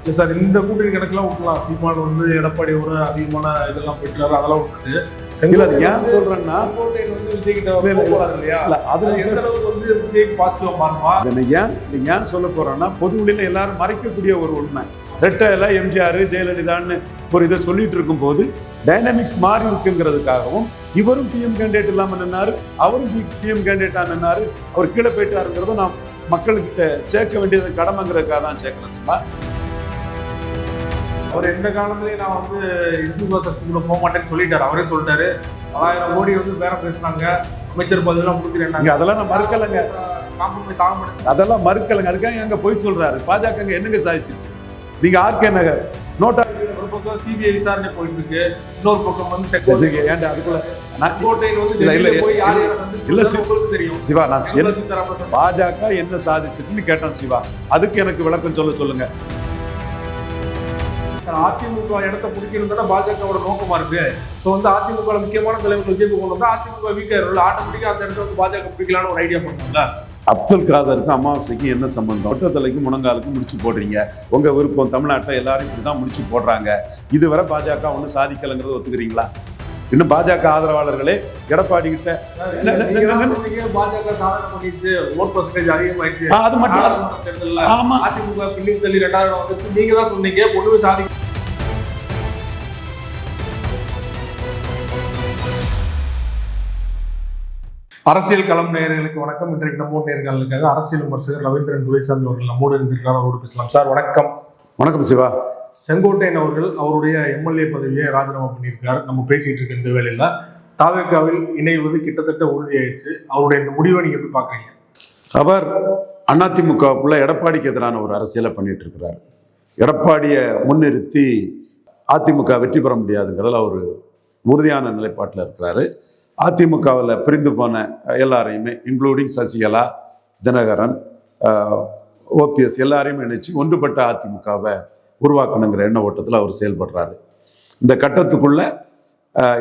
இல்லை சார், இந்த கூட்டணி கணக்கெல்லாம் விட்டுலாம். சீமான் வந்து எடப்பாடியோட அதிகமான இதெல்லாம் போயிட்டாரு, அதெல்லாம் விட்டுட்டு செங்கோட்டையன் ஏன் சொல்றேன்னா செங்கோட்டையன் வந்து விஜய் கிட்ட போறாரு இல்லையா? அதுல எந்த அளவுக்கு வந்து விஜய்க்கு பாசிட்டிவா மாறுமா? ஏன் சொல்ல போறோம்னா பொது வெளியில எல்லாரும் மறைக்கக்கூடிய ஒரு உண்மை. ரெட்டையில எம்ஜிஆர் ஜெயலலிதான்னு ஒரு இதை சொல்லிட்டு இருக்கும் போது டைனமிக்ஸ் மாறி இருக்குங்கிறதுக்காகவும் இவரும் பிஎம் கேண்டிடேட் இல்லாம நின்னாரு, அவரும் பிஎம் கேண்டிடேட்டா நின்னாரு, அவர் கீழே போயிட்டாருங்கிறத நாம் மக்கள்கிட்ட சேர்க்க வேண்டியது கடமைங்கிறதுக்காக தான் சேர்க்கணும். அவர் எந்த காலத்திலேயே நான் வந்து இந்துத்துவ சக்திக்குள்ள போக மாட்டேன்னு சொல்லிட்டாரு. அவரே சொல்லிட்டாரு. 1000 கோடி வந்து பேரம் பேசினாங்க, அமைச்சர் பதவியெல்லாம் கொடுக்குறேன். அதெல்லாம் நான் மறுக்கலைங்க, காம்ப்ரமைஸ் ஆக மாட்டேன், அதெல்லாம் மறுக்கலைங்க. அதுக்காக எங்க போய் சொல்றாரு பாஜக என்னங்க சாதிச்சிச்சு? நீங்க ஆர்கே நகர் நோட்டா ஒரு பக்கம் சிபிஐ விசாரணை போயிட்டு இருக்கு, இன்னொரு பக்கம் வந்து செங்கோட்டையன் ஏன்டா அதுக்குள்ள சிவா நான் பாஜக என்ன சாதிச்சுன்னு கேட்டேன் சிவா, அதுக்கு எனக்கு விளக்கம் சொல்லுங்க. அதிமுக இடத்தை பிடிக்கணும் தானே பாஜகவோட நோக்கமா இருக்கு. ஸோ வந்து அதிமுக முக்கியமான தலைவர் விஜய் கொண்டு வந்தா அதிமுக வீக்கா ஆட்டோமேட்டிக்கா அந்த இடத்துல வந்து பாஜக பிடிக்கலான்னு ஒரு ஐடியா பண்ணுவாங்க. அப்துல் காதருக்கும் அமாவாசைக்கும் என்ன சம்பந்தம்? ஒட்டத்தலைக்கும் முழங்காலுக்கும் முடிச்சு போடுறீங்க, உங்க விருப்பம். தமிழ்நாட்டில் எல்லாரும் இப்படிதான் முடிச்சு போடுறாங்க. இதுவரை பாஜக ஒன்றும் சாதிக்கலைங்கிறத ஒத்துக்கிறீங்களா? இன்னும் பாஜக ஆதரவாளர்களே எடப்பாடி கிட்ட பாஜக சாதனை பண்ணிச்சு, ஓட் பர்சன்டேஜ் அதிகமாயிடுச்சு, அது மட்டும் ஆமா அதிமுக பின்னிக்கு தள்ளி 2000 வந்துச்சு, நீங்க தான் சொன்னீங்க ஒண்ணுமே சாதிக்க. அரசியல் களம் நேயர்களுக்கு வணக்கம். இன்றைக்கு நம்ம நேயர்களுக்காக அரசியல் விமர்சகர் ரவீந்திரன் துரைசாமி அவர்கள் நம்மோடு இருந்திருக்கிறார். அவரோடு பேசலாம். சார் வணக்கம். வணக்கம் சிவா. செங்கோட்டையன் அவர்கள் அவருடைய எம்எல்ஏ பதவியை ராஜினாமா பண்ணியிருக்கார். நம்ம பேசிட்டு இருக்க இந்த வேளையில தாவேக்காவில் இணைவது கிட்டத்தட்ட உறுதியாயிடுச்சு. அவருடைய இந்த முடிவை நீங்க எப்படி பாக்குறீங்க? அவர் அதிமுகவுக்குள்ள எடப்பாடிக்கு எதிரான ஒரு அரசியலை பண்ணிட்டு இருக்கிறார். எடப்பாடியை முன்னிறுத்தி அதிமுக வெற்றி பெற முடியாதுங்கிறதுல ஒரு உறுதியான நிலைப்பாட்டில் இருக்கிறாரு. அதிமுகவில் பிரிந்து போன எல்லாரையுமே இன்க்ளூடிங் சசிகலா, தினகரன், ஓபிஎஸ் எல்லாரையும் நினைச்சு ஒன்றுபட்ட அதிமுகவை உருவாக்கணுங்கிற எண்ண ஓட்டத்தில் அவர் செயல்படுறாரு. இந்த கட்டத்துக்குள்ள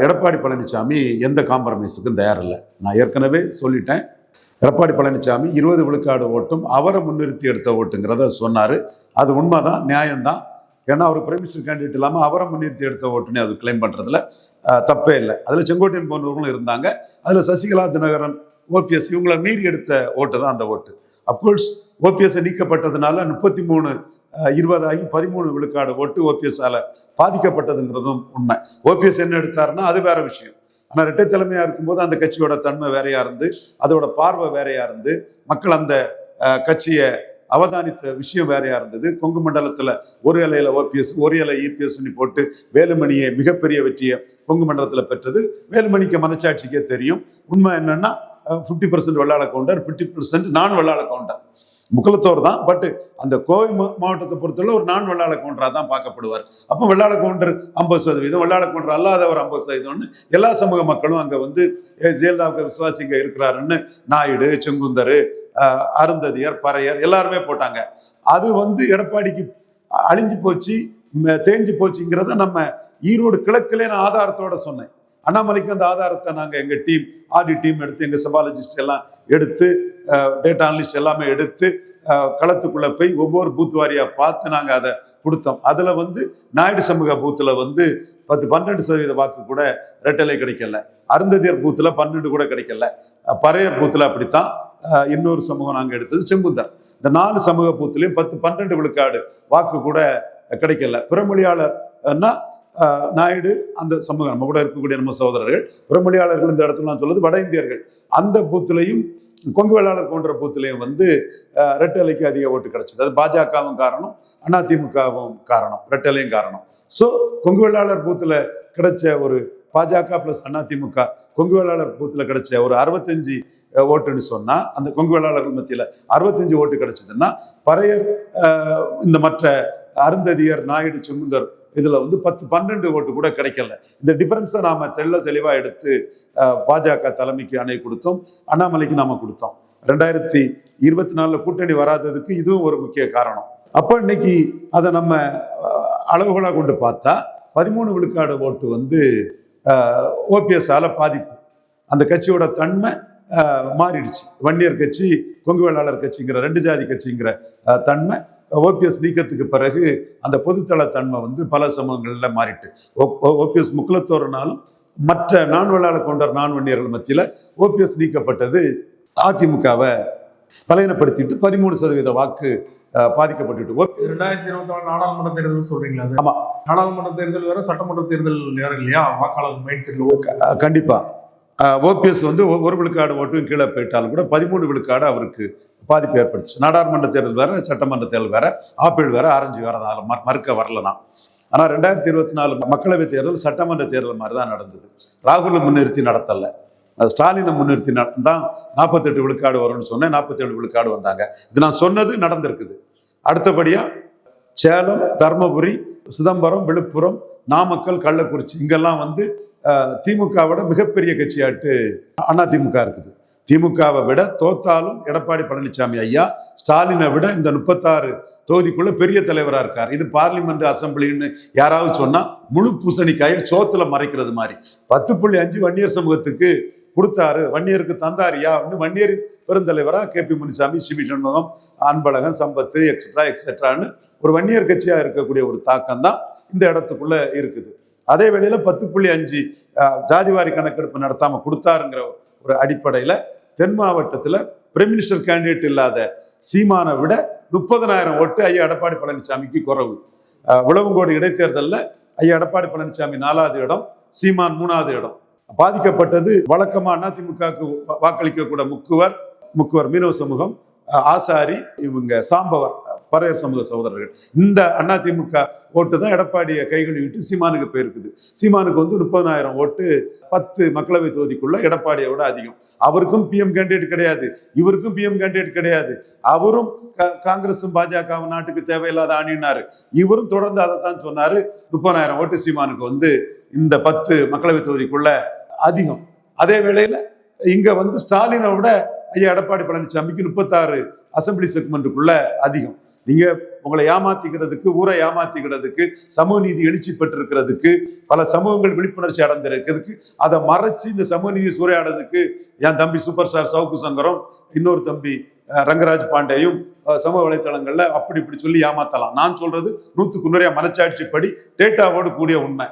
எடப்பாடி பழனிசாமி எந்த காம்ப்ரமைஸுக்கும் தயாரில்லை. நான் ஏற்கனவே சொல்லிட்டேன், எடப்பாடி பழனிசாமி 20 விழுக்காடு ஓட்டும் அவரை முன்னிறுத்தி எடுத்த ஓட்டுங்கிறத சொன்னார். அது உண்மைதான், நியாயம்தான். ஏன்னா அவர் பிரைம் மினிஸ்டர் கேண்டிடேட் இல்லாமல் அவரை முன்னிறுத்தி எடுத்த ஓட்டுன்னு அது கிளைம் பண்ணுறதுல தப்பே இல்லை. அதில் செங்கோட்டையன் போன்றவர்களும் இருந்தாங்க. அதில் சசிகலா, தினகரன், ஓபிஎஸ் இவங்களை மீறி எடுத்த ஓட்டு தான் அந்த ஓட்டு. அப்கோர்ஸ் ஓபிஎஸ் நீக்கப்பட்டதுனால 33-20 ஆகி 13 விழுக்காடு ஓட்டு ஓபிஎஸ்ஸால் பாதிக்கப்பட்டதுங்கிறதும் உண்மை. ஓபிஎஸ் என்ன எடுத்தாருன்னா அது வேற விஷயம். ஆனால் இரட்டை தலைமையாக இருக்கும்போது அந்த கட்சியோட தன்மை வேறையா இருந்து, அதோட பார்வை வேறையா இருந்து, மக்கள் அந்த கட்சியை அவதானித்த விஷயம் வேறையா இருந்தது. கொங்கு மண்டலத்தில் ஒரு இலையில ஓபிஎஸ், ஒரு இலை இபிஎஸ்ன்னு போட்டு வேலுமணியை மிகப்பெரிய வெற்றியை கொங்கு மண்டலத்தில் பெற்றது. வேலுமணிக்கு மனச்சாட்சிக்கே தெரியும். உண்மை என்னன்னா 50% வெள்ளாள கவுண்டர், 50% நான் வெள்ளாள கவுண்டர், முக்குலத்தோர் தான். பட் அந்த கோவை மாவட்டத்தை பொறுத்தவரை ஒரு நான் வெள்ளாள கவுண்டராக தான் பார்க்கப்படுவார். அப்போ வெள்ளாள கவுண்டர் 50%, வெள்ளாள கவுண்டர் அல்லாதவர் 50%. எல்லா சமூக மக்களும் அங்கே வந்து ஜெயலலிதாவுக்கு விசுவாசிங்க இருக்கிறாருன்னு நாயுடு, செங்குந்தர், அருந்ததியர், பறையர் எல்லாருமே போட்டாங்க. அது வந்து எடப்பாடிக்கு அழிஞ்சு போச்சு, தேஞ்சு போச்சுங்கிறத நம்ம ஈரோடு கிழக்கிலே நான் ஆதாரத்தோட சொன்னேன். அண்ணாமலைக்கு அந்த ஆதாரத்தை நாங்கள் எங்கள் டீம் ஆடிட் டீம் எடுத்து, எங்கள் சபாலஜிஸ்ட் எல்லாம் எடுத்து, டேட்டா அனலிஸ்ட் எல்லாமே எடுத்து களத்துக்குள்ளே போய் ஒவ்வொரு பூத் வாரியாக பார்த்து நாங்கள் அதை கொடுத்தோம். அதில் வந்து நாயுடு சமூக பூத்தில் வந்து 10-12% வாக்கு கூட ரெட்டலை கிடைக்கல. அருந்ததியர் பூத்தில் 12 கூட கிடைக்கல. பறையர் பூத்தில் அப்படித்தான். இன்னொரு சமூகம் நாங்கள் எடுத்தது செங்குந்தர். இந்த 4 சமூக பூத்துலையும் 10-12 விழுக்காடு வாக்கு கூட கிடைக்கல. பிறமொழியாளர்னா நாயுடு அந்த சமூகம், நம்ம கூட இருக்கக்கூடிய நம்ம சகோதரர்கள் பிறமொழியாளர்கள் இந்த இடத்துல நான் சொல்லுது வட இந்தியர்கள். அந்த பூத்துலையும் கொங்கு வேளாளர் போன்ற பூத்துலையும் வந்து ரெட்டலைக்கு அதிக ஓட்டு கிடைச்சது. அது பாஜகவும் காரணம், அதிமுகவும் காரணம், ரெட்டலையும் காரணம். ஸோ கொங்கு வேளாளர் பூத்தில் கிடைச்ச ஒரு பாஜக பிளஸ் அதிமுக கொங்கு வேளாளர் பூத்தில் கிடைச்ச ஒரு 65 ஓட்டுன்னு சொன்னா, அந்த கொங்கு வேளாளர்கள் மத்தியில் 65 ஓட்டு கிடைச்சதுன்னா, பறையர் இந்த மற்ற அருந்ததியர், நாயுடு, செங்குந்தர் இதுல வந்து 10-12 ஓட்டு கூட கிடைக்கல. இந்த டிஃபரன்ஸை நாம தெளிவா எடுத்து பாஜக தலைமைக்கு அணை கொடுத்தோம், அண்ணாமலைக்கு நாம கொடுத்தோம். 2024 கூட்டணி வராததுக்கு இதுவும் ஒரு முக்கிய காரணம். அப்போ இன்னைக்கு அதை நம்ம அளவுகளாக கொண்டு பார்த்தா 13 விழுக்காடு ஓட்டு வந்து ஓபிஎஸ்ஸால பாதிப்பு. அந்த கட்சியோட தன்மை மாறிடுச்சு. வன்னியர் கட்சி, கொங்கு வேளாளர் கட்சிங்கிற 2 ஜாதி கட்சிங்கிற தன்மை ஓபிஎஸ் நீக்கத்துக்கு பிறகு அந்த பொதுத்தள தன்மை வந்து பல சமூகங்கள்ல மாறிட்டு ஓபிஎஸ் முக்குலத்தோர்னாலும் மற்ற நான்வளாள கொண்டார் நான்வன்னியர்கள் மத்தியில ஓபிஎஸ் நீக்கப்பட்டது அதிமுகவை பலையனப்படுத்திட்டு 13% வாக்கு பாதிக்கப்பட்டுட்டு 2024 நாடாளுமன்ற தேர்தல் சொல்றீங்களா? அது ஆமா, நாடாளுமன்ற தேர்தல் வேற, சட்டமன்ற தேர்தல் வேற இல்லையா? வாக்காளர் மைண்ட் செட்ல கண்டிப்பா ஓபிஎஸ் வந்து 1 விழுக்காடு ஓட்டும் கீழே போயிட்டாலும் கூட 13 விழுக்காடு அவருக்கு பாதிப்பு ஏற்படுச்சு. நாடாளுமன்ற தேர்தல் வேற, சட்டமன்ற தேர்தல் வேற, ஆப்பிள் வேற, ஆரஞ்சு வேற, மறுக்க வரலனா. ஆனால் 2024 மக்களவை தேர்தல் சட்டமன்ற தேர்தல் மாதிரி தான் நடந்தது. ராகுலை முன்னிறுத்தி நடத்தல, ஸ்டாலினை முன்னிறுத்தி தான் 48 விழுக்காடு வரும்னு சொன்னேன், 47 விழுக்காடு வந்தாங்க. இது நான் சொன்னது நடந்திருக்குது. அடுத்தபடியா சேலம், தர்மபுரி, சிதம்பரம், விழுப்புரம், நாமக்கல், கள்ளக்குறிச்சி இங்கெல்லாம் வந்து திமுகவோட மிகப்பெரிய கட்சியாட்டு அதிமுக இருக்குது. திமுகவை விட தோத்தாலும் எடப்பாடி பழனிசாமி ஐயா ஸ்டாலினை விட இந்த 36 தொகுதிக்குள்ள பெரிய தலைவரா இருக்கார். இது பார்லிமெண்ட் அசம்பிளின்னு யாராவது சொன்னா முழு பூசணிக்காய சோத்துல மறைக்கிறது மாதிரி. 10.5 வன்னியர் சமூகத்துக்கு கொடுத்தாரு, வன்னியருக்கு தந்தாரியா அப்படின்னு வன்னியர் பெருந்தலைவரா KP முனிசாமி, சிவி சண்முகம், அன்பழகன், சம்பத்து எக்ஸெட்ரான்னு ஒரு வன்னியர் கட்சியா இருக்கக்கூடிய ஒரு தாக்கம் தான் இந்த இடத்துக்குள்ள இருக்குது. அதே வேளையில 10.5 ஜாதிவாரி கணக்கெடுப்பு நடத்தாம கொடுத்தாருங்கிற ஒரு அடிப்படையில தென் மாவட்டத்துல பிரைம் மினிஸ்டர் கேண்டிடேட் இல்லாத சீமானை விட 30,000 ஓட்டு ஐயா எடப்பாடி பழனிசாமிக்கு குறைவு. உழவங்கோடு இடைத்தேர்தலில் ஐயா எடப்பாடி பழனிசாமி 4வது இடம், சீமான் 3வது இடம். பாதிக்கப்பட்டது வழக்கமா அதிமுகவுக்கு வாக்களிக்கக்கூட முக்குவர் மீனவ சமூகம், ஆசாரி, இவங்க சாம்பவர் பறையர் சமூக சகோதரர்கள். இந்த அதிமுக ஓட்டு தான் எடப்பாடியை கைகள் விட்டு சீமானுக்கு போயிருக்குது. சீமானுக்கு வந்து 30,000 ஓட்டு 10 மக்களவை தொகுதிக்குள்ள எடப்பாடியை விட அதிகம். அவருக்கும் PM கேண்டிடேட் கிடையாது, இவருக்கும் PM கேண்டிடேட் கிடையாது. அவரும் காங்கிரஸும் பாஜகவும் நாட்டுக்கு தேவையில்லாத ஆணினாரு. இவரும் தொடர்ந்து அதை தான் சொன்னாரு. 30,000 ஓட்டு சீமானுக்கு வந்து இந்த 10 மக்களவை தொகுதிக்குள்ள அதிகம். அதே வேளையில இங்க வந்து ஸ்டாலினை விட ஐயா எடப்பாடி பழனிசாமிக்கு 36 அசம்பிளி செக்மெண்ட்டுக்குள்ள அதிகம். நீங்க உங்களை ஏமாத்திக்கிறதுக்கு, ஊரை ஏமாத்திக்கிறதுக்கு, சமூக நீதி எழுச்சி பெற்றிருக்கிறதுக்கு, பல சமூகங்கள் விழிப்புணர்ச்சி அடைந்திருக்கிறதுக்கு, அதை மறைச்சு இந்த சமூக நீதி சூறையாடுறதுக்கு என் தம்பி சூப்பர் ஸ்டார் சவுக்கு சங்கரம், இன்னொரு தம்பி ரங்கராஜ் பாண்டேயும் சமூக வலைத்தளங்கள்ல அப்படி இப்படி சொல்லி ஏமாத்தலாம். நான் சொல்றது 100க்கு 100 மனச்சாட்சிப்படி டேட்டாவோடு கூடிய உண்மை.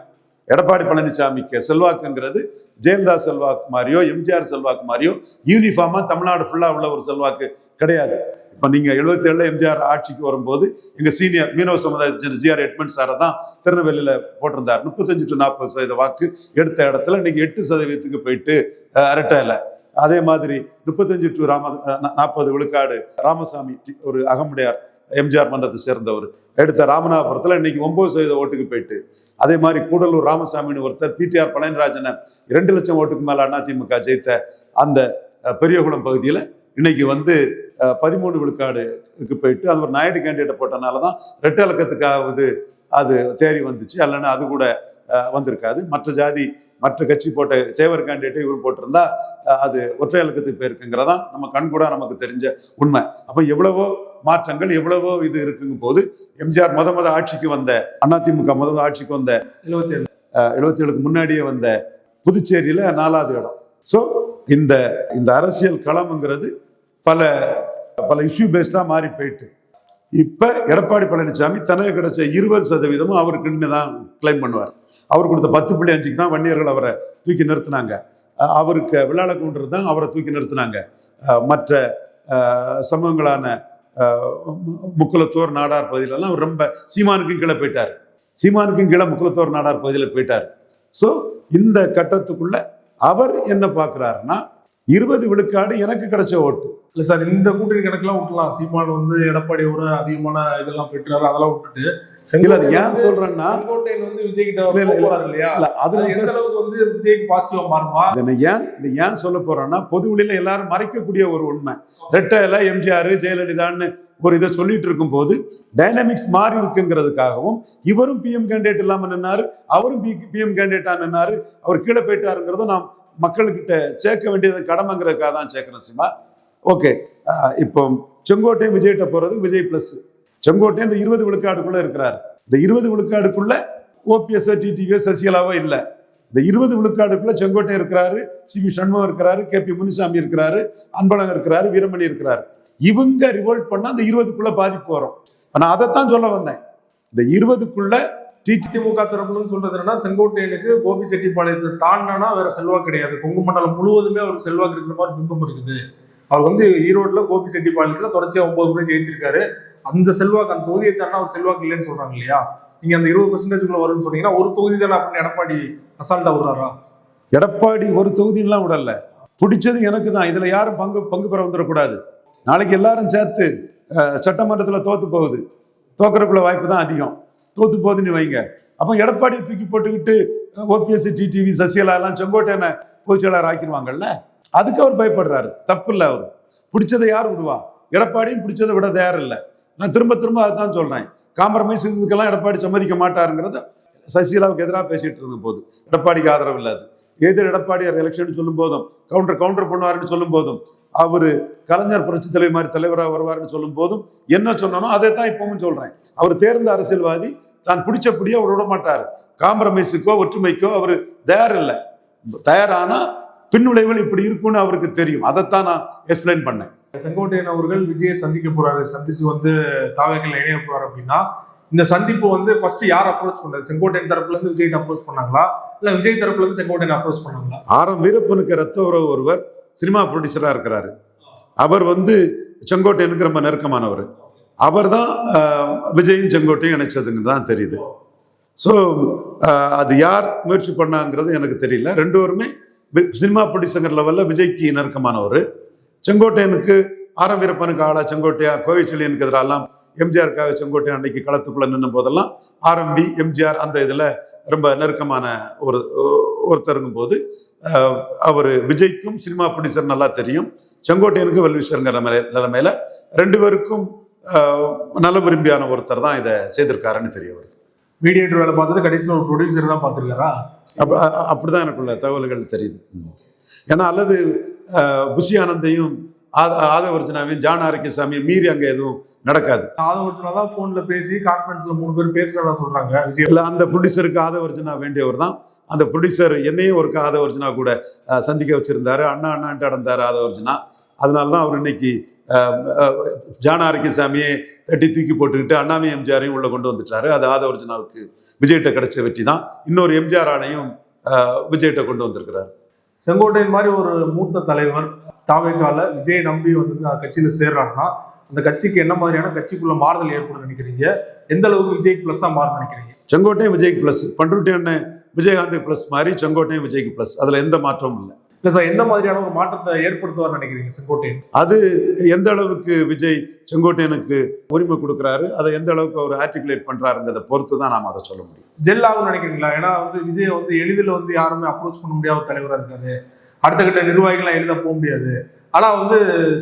எடப்பாடி பழனிசாமிக்கு செல்வாக்குங்கிறது ஜெயலலிதா செல்வாக்கு மாதிரியோ எம்ஜிஆர் செல்வாக்கு மாதிரியோ யூனிஃபார்மா தமிழ்நாடு ஃபுல்லா உள்ள ஒரு செல்வாக்கு கிடையாது. இப்ப நீங்க 77 எம்ஜிஆர் ஆட்சிக்கு வரும்போது எங்க சீனியர் மீனவ சமுதாயத்தின் GR எட்மண்ட் சாரை தான் திருநெல்வேலியில போட்டிருந்தார். 35 to 40% வாக்கு எடுத்த இடத்துல இன்னைக்கு 8% போயிட்டு அரட்டையில. அதே மாதிரி 35 to 40 விழுக்காடு ராமசாமி, ஒரு அகமுடையார் எம்ஜிஆர் மன்றத்தை சேர்ந்தவர், எடுத்த ராமநாதபுரத்துல இன்னைக்கு 9% ஓட்டுக்கு போயிட்டு. அதே மாதிரி கூடலூர் ராமசாமின்னு ஒருத்தர் PTR பழனிராஜனை 2 லட்சம் ஓட்டுக்கு மேல அதிமுக ஜெயித்த அந்த பெரியகுளம் பகுதியில இன்னைக்கு வந்து 13 விழுக்காடுக்கு போயிட்டு, அது ஒரு நாயுடு கேண்டிடேட்டை போட்டனாலதான் ரெட்டை இலக்கத்துக்காவது அது தேறி வந்துச்சு, அல்லன்னா அது கூட வந்திருக்காது. மற்ற கட்சி போட்ட தேவர் கேண்டிடேட்டை இவர் போட்டிருந்தா அது ஒற்றை இலக்கத்துக்கு போயிருக்குங்கிறதான் நம்ம கண்கூடா நமக்கு தெரிஞ்ச உண்மை. அப்ப எவ்வளவோ மாற்றங்கள், எவ்வளவோ இது இருக்குங்கும் போது எம்ஜிஆர் முத ஆட்சிக்கு வந்த அதிமுக ஆட்சிக்கு வந்த 77க்கு முன்னாடியே வந்த புதுச்சேரியில 4வது இடம். ஸோ இந்த அரசியல் களம்ங்கிறது பல இஷ்யூ பேஸ்டா மாறி போயிட்டு இப்ப எடப்பாடி பழனிசாமி தனக்கு கிடைச்ச 20% அவருக்கு தான் கிளைம் பண்ணுவார். அவர் கொடுத்த 10.5க்கு தான் வன்னியர்கள் அவரை தூக்கி நிறுத்தினாங்க. அவருக்கு விழாள கவுண்டர் தான் அவரை தூக்கி நிறுத்தினாங்க. மற்ற சமூகங்களான முக்குலத்தோர் நாடார் பகுதியிலெல்லாம் அவர் ரொம்ப சீமானுக்கும் கீழே போயிட்டார். சீமானுக்கும் கீழே முக்குலத்தோர் நாடார் பகுதியில் போயிட்டார். ஸோ இந்த கட்டத்துக்குள்ள அவர் என்ன பார்க்கிறாருன்னா 20 விழுக்காடு எனக்கு கிடைச்ச ஓட்டு இல்ல சார். இந்த கூட்டணி கணக்கெல்லாம் விட்டுலாம். சீமான் வந்து எடப்பாடியோட அதிகமான இதெல்லாம் பெற்றாரு, அதெல்லாம் விட்டுட்டு ஏன் சொல்றேன்னா செங்கோட்டையன் வந்து விஜய் கிட்ட போறாரு இல்லையா? அதுல எந்த அளவுக்கு வந்து விஜய்க்கு பாசிட்டிவா மாறுமா? ஏன் சொல்ல போறேன்னா பொது வெளியில எல்லாரும் மறைக்கக்கூடிய ஒரு உண்மை. ரெட்டையில எம்ஜிஆர் ஜெயலலிதான்னு ஒரு இதை சொல்லிட்டு இருக்கும் போது டைனாமிக்ஸ் மாறி இருக்குங்கிறதுக்காகவும் இவரும் PM கேண்டிடேட் இல்லாம நின்னாரு, அவரும் PM கேண்டிடேட்டா நின்னாரு, அவர் கீழே போயிட்டாருங்கிறதும் நாம் மக்கள்கிட்ட சேர்க்க வேண்டியது கடமைங்கிறதுக்காக தான் சேர்க்கணும் சிமா. ஓகே, இப்போ செங்கோட்டையன் விஜய்கிட்ட போறது விஜய் பிளஸ். செங்கோட்டையன் இந்த 20 விழுக்காடுக்குள்ள இருக்கிறாரு. இந்த 20 விழுக்காடுக்குள்ள OPS TTV சசிகலாவோ இல்லை. இந்த 20 விழுக்காடுக்குள்ள செங்கோட்டையன் இருக்கிறாரு, சிவி சண்முகம் இருக்கிறாரு, KP முனிசாமி இருக்கிறாரு, அன்பழகன் இருக்கிறாரு, வீரமணி இருக்கிறாரு. இவங்க ரிவோல்ட் பண்ணா அந்த 20க்குள்ள பாதிப்பு வரும். நான் அதைத்தான் சொல்ல வந்தேன். இந்த 20க்குள்ள திமுக தரப்புலன்னு சொல்றது என்னன்னா, செங்கோட்டையனுக்கு கோபிச்செட்டிப்பாளையத்தை தாண்டினா வேற செல்வாக்கு கிடையாது, கொங்கு மண்டலம் முழுவதுமே அவருக்கு செல்வாக்கு இருக்கிற மாதிரி பிம்பம் இருக்குது. அவர் வந்து ஈரோட்ல கோபிச்செட்டிப்பாளையத்துல தொடர்ச்சியா 9 முறை ஜெயிச்சிருக்காரு. அந்த செல்வாக்கு, அந்த தொகுதியை தானே அவர் செல்வாக்கு இல்லைன்னு சொல்றாங்க இல்லையா? நீங்க அந்த 20% வரும்னு சொன்னீங்கன்னா ஒரு தொகுதி தானே அப்படின்னு எடப்பாடி அசால்ட்டா விடுறாரா? எடப்பாடி ஒரு தொகுதியெல்லாம் விடல. பிடிச்சது எனக்கு தான். இதுல யாரும் பங்கு பெற வந்துடக்கூடாது. நாளைக்கு எல்லாரும் சேர்த்து சட்டமன்றத்தில் தோத்து போகுது, தோக்கறக்குள்ள வாய்ப்பு தான் அதிகம். தோத்து போகுதுன்னு வைங்க, அப்போ எடப்பாடியை தூக்கி போட்டுக்கிட்டு ஓபிஎஸ், டிடிவி, சசிகலா எல்லாம் செங்கோட்டையனை பொதுச்செயலாளர் ஆக்கிடுவாங்கல்ல. அதுக்கு அவர் பயப்படுறாரு. தப்பு இல்லை. அவர் பிடிச்சதை யார் விடுவா? எடப்பாடியும் பிடிச்சதை விட தயார் இல்லை. நான் திரும்ப திரும்ப அதுதான் சொல்றேன். காம்ப்ரமைஸ் இதுக்கெல்லாம் எடப்பாடி சம்மதிக்க மாட்டாருங்கிறத சசிகலாவுக்கு எதிராக பேசிட்டு இருந்த போது எடப்பாடிக்கு ஆதரவு இல்லாது, எதிர் எடப்பாடியார் எலெக்ஷன் சொல்லும் போதும் கவுண்டர் பண்ணுவாருன்னு சொல்லும் போதும் அவரு கலைஞர் புரட்சி தலைவர் மாதிரி தலைவராக வருவாருன்னு சொல்லும் போதும் என்ன சொன்னானோ அதை தான் இப்பவும் சொல்றேன். அவர் தேர்ந்த அரசியல்வாதி, தான் பிடிச்சபடியே அவர் விட மாட்டார். காம்ப்ரமைஸுக்கோ ஒற்றுமைக்கோ அவர் தயார் இல்லை. தயாரானா பின்விளைவுகள் இப்படி இருக்கும்னு அவருக்கு தெரியும். அதைத்தான் நான் எக்ஸ்பிளைன் பண்ணேன். செங்கோட்டையன் அவர்கள் விஜயை சந்திக்க போறாரு, சந்திச்சு வந்து தாவேக்கல்ல இணைய போறாரு அப்படின்னா, இந்த சந்திப்பு வந்து ஃபர்ஸ்ட் யார் அப்ரோச் பண்ணாரு? செங்கோட்டையன் தரப்புல இருந்து விஜய் அப்ரோச் பண்ணாங்களா, இல்ல விஜய் தரப்புல இருந்து செங்கோட்டையன் அப்ரோச் பண்ணாங்களா? ஆரம் வீரப்பனுக்கு ரத்த உறவு ஒருவர் சினிமா ப்ரொடியூசரா இருக்கிறாரு. அவர் வந்து செங்கோட்டையனுக்கு ரொம்ப நெருக்கமானவர். அவர் தான் விஜயும் செங்கோட்டையும் இணைச்சதுன்னு தான் தெரியுது. ஸோ அது யார் முயற்சி பண்ணாங்கிறது எனக்கு தெரியல. ரெண்டு பேருமே சினிமா ப்ரொடியூசர் லெவலில் விஜய்க்கு நெருக்கமானவர். செங்கோட்டையனுக்கு ஆரம் வீரப்பனுக்கு ஆளா செங்கோட்டையா, கோவைச்செழியனுக்கு எதிரெல்லாம் எம்ஜிஆருக்காக செங்கோட்டையன் அன்னைக்கு களத்துக்குள்ள நின்ன போதெல்லாம் ஆர்எம்பி எம்ஜிஆர் அந்த இதில் ரொம்ப நெருக்கமான ஒருத்தருங்கும் போது அவர் விஜய்க்கும் சினிமா ப்ரொடியூசர் நல்லா தெரியும், செங்கோட்டையனுக்கு வெல்விஷருங்கிற நிலைமையில ரெண்டு பேருக்கும் நல்ல விரும்பியான ஒருத்தர் தான் இதை செய்திருக்காருன்னு தெரிய வருது. மீடியேட்டர் வேலை பார்த்தது கடைசியில் ஒரு ப்ரொடியூசர் தான் பார்த்துருக்காரா? அப்படிதான் எனக்குள்ள தகவல்கள் தெரியுது. ஏன்னா அல்லது புஷி ஆனந்தையும் ஆதவர்ஜனாவையும் ஜான் ஆரோக்கியசாமியும் மீறி அங்கே எதுவும் நடக்காது. ஆதவர்ஜனா தான் போன்ல பேசி கான்ஃபரன்ஸ்ல 3 பேர் பேசுறதா சொல்றாங்க. இல்ல, அந்த ப்ரொடியூசருக்கு ஆதவர்ஜனா வேண்டியவர் தான். அந்த ப்ரொடியூசர் என்னையும் ஒரு ஆதவர்ஜனா கூட சந்திக்க வச்சிருந்தாரு. அண்ணான்ட்டு அடந்தாரு ஆதவர்ஜனா. அதனாலதான் அவர் இன்னைக்கு ஜான் ஆரோக்கியசாமியை தட்டி தூக்கி போட்டுக்கிட்டு அண்ணாமி எம்ஜிஆரையும் உள்ள கொண்டு வந்துட்டாரு. அது ஆதவர்ஜனாவுக்கு விஜய்கிட்ட கிடைச்ச வெற்றி தான். இன்னொரு எம்ஜிஆர் ஆணையும் விஜய்கிட்ட கொண்டு வந்திருக்கிறார். செங்கோட்டையன் மாதிரி ஒரு மூத்த தலைவர் தாவேக்கால விஜய் நம்பி வந்து கட்சியில சேர்றாருன்னா அந்த கட்சிக்கு என்ன மாதிரியான கட்சிக்குள்ள மாறுதல் ஏற்படும் நினைக்கிறீங்க? எந்த அளவுக்கு விஜய் பிளஸ்ஸா மாறும் நினைக்கிறீங்க? செங்கோட்டையும் விஜய்க்கு பிளஸ், பண்ருட்டி அண்ணன் விஜயகாந்த் பிளஸ் மாதிரி செங்கோட்டையும் விஜய்க்கு பிளஸ். அதுல எந்த மாற்றமும் இல்லை. இல்ல சார், எந்த மாதிரியான ஒரு மாற்றத்தை ஏற்படுத்துவார் நினைக்கிறீங்க செங்கோட்டையன்? அது எந்த அளவுக்கு விஜய் செங்கோட்டையனுக்கு உரிமை கொடுக்குறாரு, அதை எந்த அளவுக்கு அவர் ஆர்டிகுலேட் பண்றாருங்கிறத பொறுத்து தான் நாம அதை சொல்ல முடியும். ஜெல் ஆகும் நினைக்கிறீங்களா? ஏன்னா வந்து விஜய் வந்து எளிதில் வந்து யாருமே அப்ரோச் பண்ண முடியாத தலைவராக இருக்காரு. அடுத்த கட்ட நிர்வாகிகள்லாம் எளிதாக போக முடியாது. ஆனா வந்து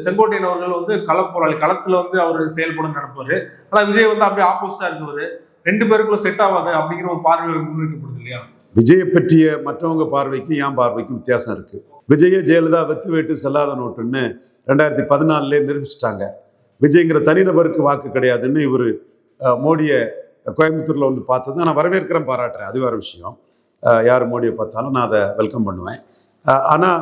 செங்கோட்டையன் அவர்கள் வந்து களப்போராளி, களத்துல வந்து அவர் செயல்படும் நினைப்பாரு. ஆனா விஜய் வந்து அப்படியே ஆப்போசிட்டா இருக்கவர். ரெண்டு பேருக்குள்ள செட் ஆகாது அப்படிங்கிற ஒரு பார்வை முன்வைக்கப்படுது இல்லையா? விஜயை பற்றிய மற்றவங்க பார்வைக்கும் என் பார்வைக்கும் வித்தியாசம் இருக்கு. விஜயை ஜெயலலிதா வெத்து வேட்டு செல்லாத நோட்டுன்னு 2014 நிரூபிச்சிட்டாங்க. விஜய்ங்கிற தனிநபருக்கு வாக்கு கிடையாதுன்னு இவர் மோடியை கோயம்புத்தூர்ல வந்து பார்த்தது நான் வரவேற்கிறேன், பாராட்டுறேன். அது வேற விஷயம். யார் மோடியை பார்த்தாலும் நான் அதை வெல்கம் பண்ணுவேன். ஆனால்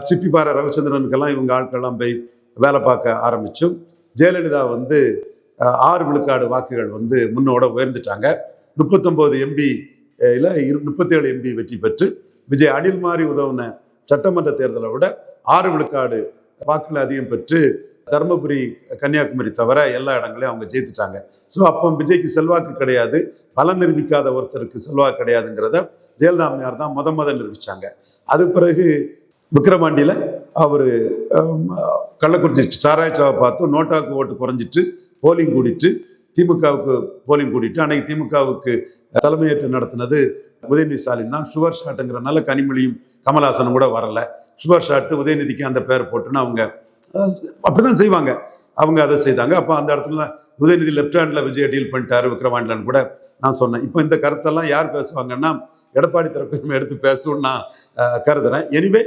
சிப்பி பாறை ரவிச்சந்திரனுக்கெல்லாம் இவங்க ஆட்கள்லாம் போய் வேலை பார்க்க ஆரம்பிச்சும் ஜெயலலிதா வந்து 6 விழுக்காடு வாக்குகள் வந்து முன்னோட உயர்ந்துட்டாங்க. 39 எம்பியில் 37 எம்பி வெற்றி பெற்று விஜய் அணில் மாதிரி உதவுன சட்டமன்ற தேர்தலை விட 6 விழுக்காடு வாக்குகள் அதிகம் பெற்று தருமபுரி, கன்னியாகுமரி தவிர எல்லா இடங்களையும் அவங்க ஜெயித்துட்டாங்க. ஸோ அப்போ விஜய்க்கு செல்வாக்கு கிடையாது, பலம் நிரூபிக்காத ஒருத்தருக்கு செல்வாக்கு கிடையாதுங்கிறத ஜெயலலிதா அம்மையார் தான் முத நிரூபிச்சாங்க. அது பிறகு விக்கிரவாண்டியில் அவர் கள்ளக்குறிச்சி சாராய்ச்சாவை பார்த்து நோட்டாவுக்கு ஓட்டு குறைஞ்சிட்டு போலிங் கூடிட்டு திமுகவுக்கு போலிங் கூடிட்டு அன்னைக்கு திமுகவுக்கு தலைமையேற்று நடத்தினது உதயநிதி ஸ்டாலின் தான். சுவர் ஷாட்டுங்கிறனால கனிமொழியும் கமல்ஹாசனும் கூட வரல. சுவர் ஷாட்டு உதயநிதிக்கு அந்த பேர் போட்டுன்னு அவங்க அப்படிதான் செய்வாங்க. அவங்க அதை செய்தாங்க. அப்போ அந்த இடத்துல Udhayanidhi left handle Vijay deal பண்ணிட்டாரு விக்கிரவாண்டிலன்னு கூட நான் சொன்னேன். இப்போ இந்த கருத்தெல்லாம் யார் பேசுவாங்கன்னா எடப்பாடி தரப்பையும் எடுத்து பேசணும்னு நான் கருதுறேன். எனிவே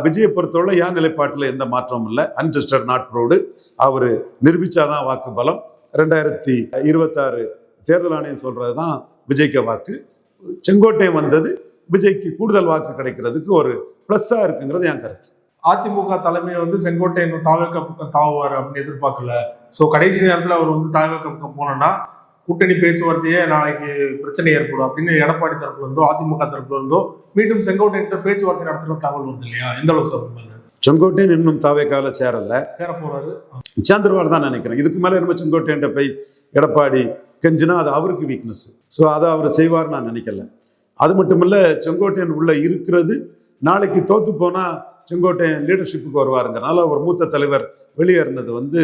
விஜயை பொறுத்தவரை என் நிலைப்பாட்டில் எந்த மாற்றமும் இல்லை. Untested not proud. அவர் நிரூபிச்சாதான் வாக்கு பலம். 2026 தேர்தல் ஆணையம் சொல்றது தான் விஜய்க்கு வாக்கு. செங்கோட்டையன் வந்தது விஜய்க்கு கூடுதல் வாக்கு கிடைக்கிறதுக்கு ஒரு பிளஸ்ஸா இருக்குங்கிறது என் கருத்து. அதிமுக தலைமையை வந்து செங்கோட்டையன் தாவேக்கா பக்கம் தாவுவார் அப்படின்னு எதிர்பார்க்கல. ஸோ கடைசி நேரத்தில் அவர் வந்து தாவேகா பக்கம் போனோம்னா கூட்டணி பேச்சுவார்த்தையே நாளைக்கு பிரச்சனை ஏற்படும் அப்படின்னு எடப்பாடி தரப்புல இருந்தோ அதிமுக தரப்புல இருந்தோ மீண்டும் செங்கோட்டையன் பேச்சுவார்த்தை நடத்துகிற தகவல் வருது இல்லையா? எந்த அளவு சார் செங்கோட்டையன் இன்னும் தாவேகால சேரல, சேர போறாரு, சேர்ந்துருவார் தான் நினைக்கிறேன். இதுக்கு மேலே நம்ம செங்கோட்டையன் போய் எடப்பாடி கெஞ்சினா அது அவருக்கு வீக்னஸ். ஸோ அதை அவர் செய்வார் நான் நினைக்கல. அது மட்டும் இல்லை, செங்கோட்டையன் உள்ள இருக்கிறது நாளைக்கு தோத்து போனால் செங்கோட்டையன் லீடர்ஷிப்புக்கு வருவாருங்கிறனால ஒரு மூத்த தலைவர் வெளியேறினது வந்து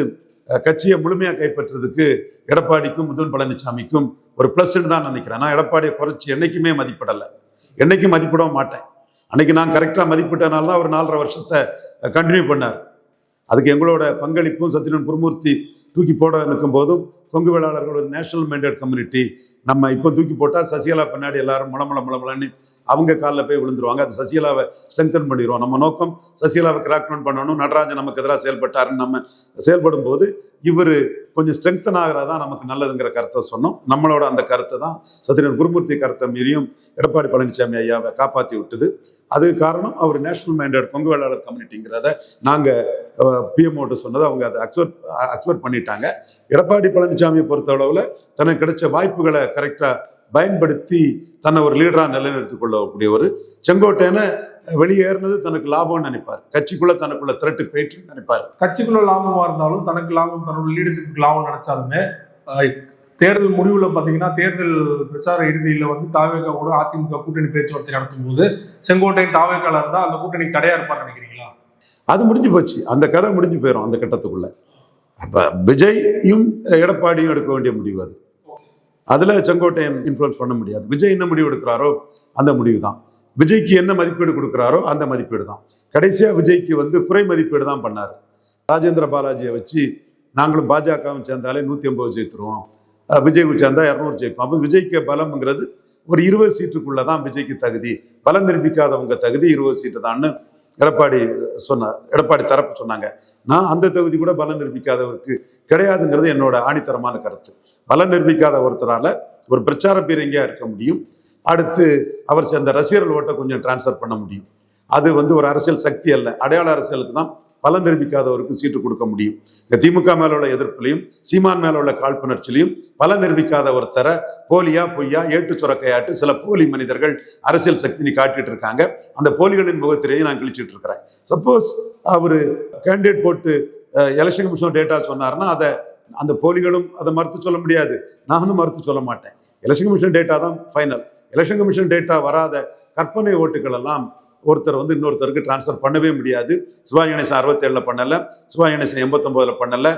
கட்சியை முழுமையாக கைப்பற்றுறதுக்கு எடப்பாடிக்கும் முதல் பழனிசாமிக்கும் ஒரு ப்ளஸ்ன்னு தான் நினைக்கிறேன். நான் எடப்பாடியை குறைச்சி என்னைக்குமே மதிப்பிடலை, என்னைக்கும் மதிப்பிடவும் மாட்டேன். அன்னைக்கு நான் கரெக்டாக மதிப்பிட்டனால தான் ஒரு 4.5 வருஷத்தை கண்டினியூ பண்ணார். அதுக்கு எங்களோட பங்களிப்பும் சத்யநாராயண குருமூர்த்தி தூக்கி போட நிற்கும் போதும் கொங்கு வேளாளர்கள் ஒரு நேஷனல் மைண்டட் கம்யூனிட்டி, நம்ம இப்போ தூக்கி போட்டால் சசிகலா பின்னாடி எல்லாரும் முளமுளன்னு அவங்க காலில் போய் விழுந்துருவாங்க. அது சசிகலாவை ஸ்ட்ரெங்தன் பண்ணிடுவோம். நம்ம நோக்கம் சசிகலாவை கிராக் டவுன் பண்ணணும், நடராஜன் நமக்கு எதிராக செயல்பட்டாருன்னு நம்ம செயல்படும் போது இவர் கொஞ்சம் ஸ்ட்ரெங்தன் ஆகிறதா நமக்கு நல்லதுங்கிற கருத்தை சொன்னோம். நம்மளோட அந்த கருத்தை தான் சத்யநாராயண குருமூர்த்தி கருத்தை மீறியும் எடப்பாடி பழனிசாமி ஐயாவை காப்பாற்றி விட்டுது. அது காரணம் அவர் நேஷனல் மைண்டட் கொங்கு வேளாளர் கம்யூனிட்டிங்கிறத நாங்கள் பிஎம்ஓட்டு சொன்னதை அவங்க அதை அக்செப்ட் பண்ணிட்டாங்க. எடப்பாடி பழனிசாமியை பொறுத்தளவில் தனக்கு கிடைச்ச வாய்ப்புகளை கரெக்டாக பயன்படுத்தி தன்னை ஒரு லீடராக நிலைநிறுத்திக் கொள்ளக்கூடிய ஒரு செங்கோட்டையனை வெளியேறினது தனக்கு லாபம்னு நினைப்பார். கட்சிக்குள்ள தனக்குள்ள திரட்டு போயிட்டு நினைப்பார். கட்சிக்குள்ள லாபமா இருந்தாலும் தனக்கு லாபம், தன்னோட லீடர்ஷிப்புக்கு லாபம் நினைச்சாலுமே தேர்தல் முடிவுல பாத்தீங்கன்னா தேர்தல் பிரச்சார இறுதியில வந்து தாவேகாவோட அதிமுக கூட்டணி பேச்சுவார்த்தை நடத்தும் போது செங்கோட்டையன் தாவேகால இருந்தா அந்த கூட்டணி தடையா இருப்பார் நினைக்கிறீங்களா? அது முடிஞ்சு போச்சு, அந்த கதை முடிஞ்சு போயிடும் அந்த கட்டத்துக்குள்ள. அப்ப விஜயும் எடப்பாடியும் எடுக்க வேண்டிய முடிவு அது. அதுல செங்கோட்டையன் இன்ஃப்ளூயன்ஸ் பண்ண முடியாது. விஜய் என்ன முடிவு எடுக்கிறாரோ அந்த முடிவு தான். விஜய்க்கு என்ன மதிப்பீடு கொடுக்குறாரோ அந்த மதிப்பீடு தான். கடைசியா விஜய்க்கு வந்து குறை மதிப்பீடு தான் பண்ணாரு. ராஜேந்திர பாலாஜியை வச்சு நாங்களும் பாஜகவும் சேர்ந்தாலே 150 ஜெயித்துருவோம், விஜய் சேர்ந்தா 200 ஜெயிப்போம். அப்போ விஜய்க்கு பலம்ங்கிறது ஒரு 20 சீட்டுக்குள்ளதான் விஜய்க்கு தகுதி, பலம் நிரூபிக்காதவங்க தகுதி 20 சீட்டு தான்னு எடப்பாடி சொன்னார். எடப்பாடி தரப்பு சொன்னாங்க. நான் அந்த தகுதி கூட பலம் நிரூபிக்காதவருக்கு கிடையாதுங்கிறது என்னோட ஆணித்தரமான கருத்து. பலம் நிரூபிக்காத ஒருத்தரால ஒரு பிரச்சார பீரங்கியா இருக்க முடியும், அடுத்து அவர் சேர்ந்த ரசிகர்கள் ஓட்டை கொஞ்சம் டிரான்ஸ்ஃபர் பண்ண முடியும். அது வந்து ஒரு அரசியல் சக்தி அல்ல, அடையாள அரசியலுக்கு தான் பலன் நிரூபிக்காதவருக்கு சீட்டு கொடுக்க முடியும். திமுக மேல உள்ள எதிர்ப்புலையும் சீமான் மேல உள்ள காழ்ப்புணர்ச்சியிலையும் பலன் நிரூபிக்காத ஒருத்தரை போலியா பொய்யா ஏட்டு சுரக்கையாட்டு சில போலி மனிதர்கள் அரசியல் சக்தினி காட்டிட்டு இருக்காங்க. அந்த போலிகளின் முகத்திலேயே நான் கிழிச்சிட்டு இருக்கிறேன். சப்போஸ் அவரு கேண்டிடேட் போட்டு எலெக்ஷன் கமிஷன் டேட்டா சொன்னாருன்னா அதை அந்த போலிகளும் அதை மறுத்து சொல்ல முடியாது, நானும் மறுத்து சொல்ல மாட்டேன். எலெக்ஷன் கமிஷன் டேட்டா தான் ஃபைனல். எலெக்ஷன் கமிஷன் டேட்டா வராத கற்பனை ஓட்டுகள் எல்லாம் ஒருத்தர் வந்து இன்னொருத்தருக்கு டிரான்ஸ்ஃபர் பண்ணவே முடியாது. சிவாஜி கணேசன் 67 பண்ணல, சிவாஜி கணேசன் 89 பண்ணல,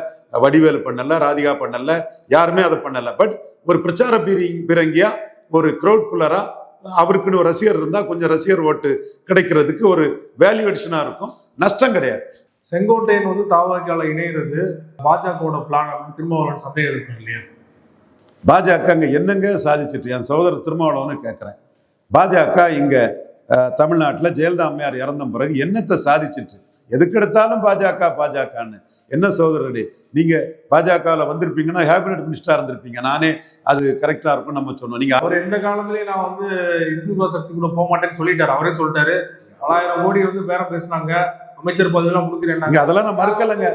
வடிவேலு பண்ணல, ராதிகா பண்ணல, யாருமே அதை பண்ணல. பட் ஒரு பிரச்சார பீரங்கியா ஒரு கிரௌட் புல்லரா அவருக்குன்னு ஒரு ரசிகர் இருந்தா கொஞ்சம் ரசிகர் ஓட்டு கிடைக்கிறதுக்கு ஒரு வேல்யூவேஷனா இருக்கும், நஷ்டம் கிடையாது. செங்கோட்டையன் வந்து தாவாக்கால இணையிறது பாஜகவோட பிளான் அப்படின்னு திருமாவளவன் சந்தேகம் இருக்கும் இல்லையா? பாஜக அங்க என்னங்க சாதிச்சுட்டு என் சகோதரர் திருமாவளவன்னு கேட்கிறேன். பாஜக இங்க தமிழ்நாட்டில் ஜெயலலிதா அம்மையார் இறந்த பிறகு என்னத்தை சாதிச்சுட்டு எதுக்கெடுத்தாலும் பாஜகன்னு என்ன சகோதரரே, நீங்க பாஜகவில் வந்திருப்பீங்கன்னா கேபினட் மினிஸ்டரா இருந்திருப்பீங்க, நானே அது கரெக்டா இருக்கும் நம்ம சொன்னோம். நீங்க அவர் எந்த காலத்திலயும் நான் வந்து இந்துத்துவ சக்திக்குள்ள போக மாட்டேன்னு சொல்லிட்டாரு. அவரே சொல்லிட்டாரு 9,000 கோடி வந்து பேரம் பேசினாங்க, அமைச்சர் பதவியெல்லாம் கொடுக்குறேன், அதெல்லாம் நான் மறுக்கலைங்க,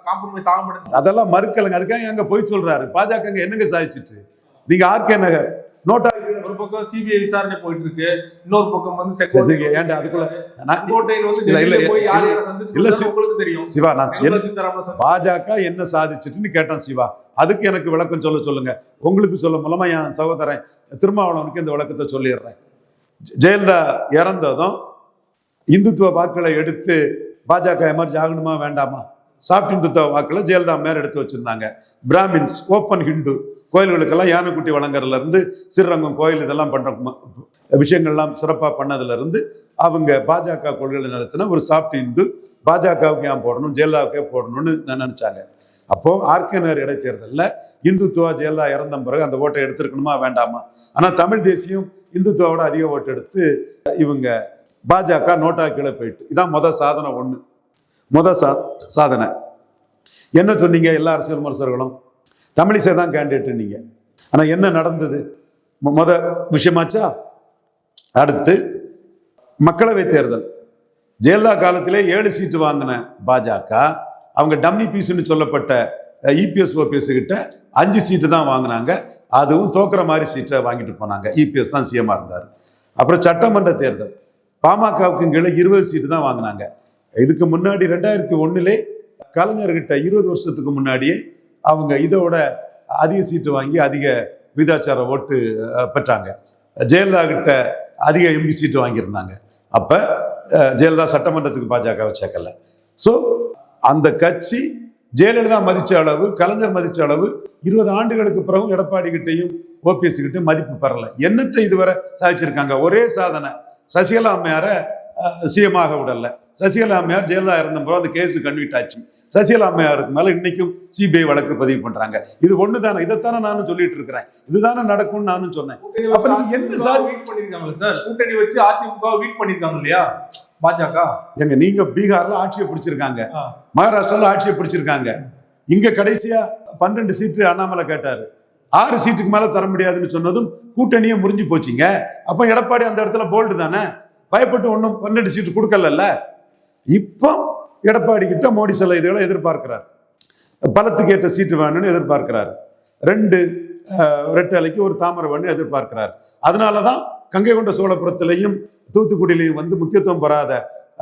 காம்ப்ரமைஸ் ஆக மாட்டேன், அதெல்லாம் மறுக்கலைங்க. அதுக்காக எங்க போய் சொல்றாரு பாஜக என்னங்க சாதிச்சுட்டு? நீங்க ஆர்கே நகர் நோட்டா ஒரு பக்கம் சிபிஐ விசாரணை போயிட்டு இருக்கு, இன்னொரு பக்கம் வந்து சிவா பாஜக என்ன சாதிச்சுட்டுன்னு கேட்டான் சிவா. அதுக்கு எனக்கு விளக்கம் சொல்லுங்க. உங்களுக்கு சொல்ல மூலமா என் சகோதரன் திருமாவளவனுக்கு இந்த விளக்கத்தை சொல்லிடுறேன். ஜெயலலிதா இறந்ததும் இந்துத்துவ வாக்களை எடுத்து பாஜக எமர்ஜி ஆகணுமா வேண்டாமா? சாஃப்ட் இந்துத்துவ வாக்களை ஜெயலலிதா மேல எடுத்து வச்சிருந்தாங்க. பிராமின்ஸ் ஓப்பன் ஹிந்து கோயில்களுக்கெல்லாம் யானைக்குட்டி வழங்குறதுல இருந்து ஸ்ரீரங்கம் கோயில் இதெல்லாம் பண்ற விஷயங்கள்லாம் சிறப்பாக பண்ணதுல இருந்து அவங்க பாஜக கொள்கைகளை நடத்தின ஒரு சாஃப்ட் இந்து பாஜகவுக்கு ஏன் போடணும் ஜெயலலிதாவுக்கே போடணும்னு நினைச்சாங்க. அப்போ ஆர்கே நகர் இடைத்தேர்தலில் இந்துத்துவா ஜெயலலிதா இறந்த பிறகு அந்த ஓட்டை எடுத்திருக்கணுமா வேண்டாமா? ஆனால் தமிழ் தேசியம் இந்துத்துவாவோட அதிக ஓட்டு எடுத்து இவங்க பாஜக நோட்டா கீழே போயிட்டு, இதான் முத சாதனை. என்ன சொன்னீங்க எல்லா அரசியல் விமர்சகர்களும்? தமிழிசை தான் கேண்டிடேட் நீங்க. ஆனா என்ன நடந்தது? விஷயமாச்சா? அடுத்து மக்களவை தேர்தல், ஜெயலலிதா காலத்திலே 7 சீட்டு வாங்கின பாஜக அவங்க டம்மி பீஸ்ன்னு சொல்லப்பட்ட இபிஎஸ் ஓபிஎஸ் கிட்ட 5 சீட்டு தான் வாங்கினாங்க. அதுவும் தோக்குற மாதிரி சீட்டை வாங்கிட்டு போனாங்க. இபிஎஸ் தான் சிஎம்மா இருந்தார். அப்புறம் சட்டமன்ற தேர்தல் பாமகவுக்கு கீழே 20 சீட்டு தான் வாங்கினாங்க. இதுக்கு முன்னாடி 2001 கலைஞர்கிட்ட 20 வருஷத்துக்கு முன்னாடியே அவங்க இதோட அதிக சீட்டு வாங்கி அதிக விகிதாச்சார ஓட்டு பெற்றாங்க. ஜெயலலிதா கிட்ட அதிக எம்பி சீட்டு வாங்கியிருந்தாங்க. அப்போ ஜெயலலிதா சட்டமன்றத்துக்கு பாஜகவை சேர்க்கல. ஸோ அந்த கட்சி ஜெயலலிதா மதிச்ச அளவு, கலைஞர் மதிச்ச அளவு 20 ஆண்டுகளுக்கு பிறகு எடப்பாடி கிட்டையும் ஓபிஎஸ் கிட்டையும் மதிப்பு பெறல. என்னத்தை இதுவரை சாதிச்சிருக்காங்க? ஒரே சாதனை, சசிகலா அம்மையார சிஎமாக விடல. சசிகலா அம்மையார் ஜெயலலிதா இருந்த போது அந்த கேஸ் கன்வீட் ஆச்சு. சசிகலா அம்மையாருக்கு மேல இன்னைக்கும் சிபிஐ வழக்கு பதிவு பண்றாங்க. இது ஒண்ணுதானே? இதைத்தானே நானும் சொல்லிட்டு இருக்கிறேன். இதுதானே நடக்கும்னு நானும் சொன்னேன். அப்ப நீங்க என்ன சார் வீட் பண்ணிருக்காங்க சார்? கூட்டணி வச்சு அதிமுக வீட் பண்ணிருக்காங்க இல்லையா பாஜக? எங்க நீங்க பீகார்ல ஆட்சியை பிடிச்சிருக்காங்க, மகாராஷ்டிரால ஆட்சியை பிடிச்சிருக்காங்க. இங்க கடைசியா 12 சீட்டு அண்ணாமலை கேட்டாரு. 6 சீட்டுக்கு மேல தர முடியாதுன்னு சொன்னதும் கூட்டணியே முறிஞ்சு போச்சுங்க. அப்ப எடப்பாடி அந்த இடத்துல போல்டு தானே, பயப்பட்டு ஒன்றும் 12 சீட்டு கொடுக்கல. இப்போ எடப்பாடி கிட்ட மோடி சில இதுகளை எதிர்பார்க்கிறார். பலத்துக்கு ஏற்ற சீட்டு வேணும்னு எதிர்பார்க்கிறார். 2 ரெட்டலைக்கு ஒரு தாமரை வேணும்னு எதிர்பார்க்கிறார். அதனாலதான் கங்கை கொண்ட சோழபுரத்திலையும் தூத்துக்குடியிலையும் வந்து முக்கியத்துவம் பெறாத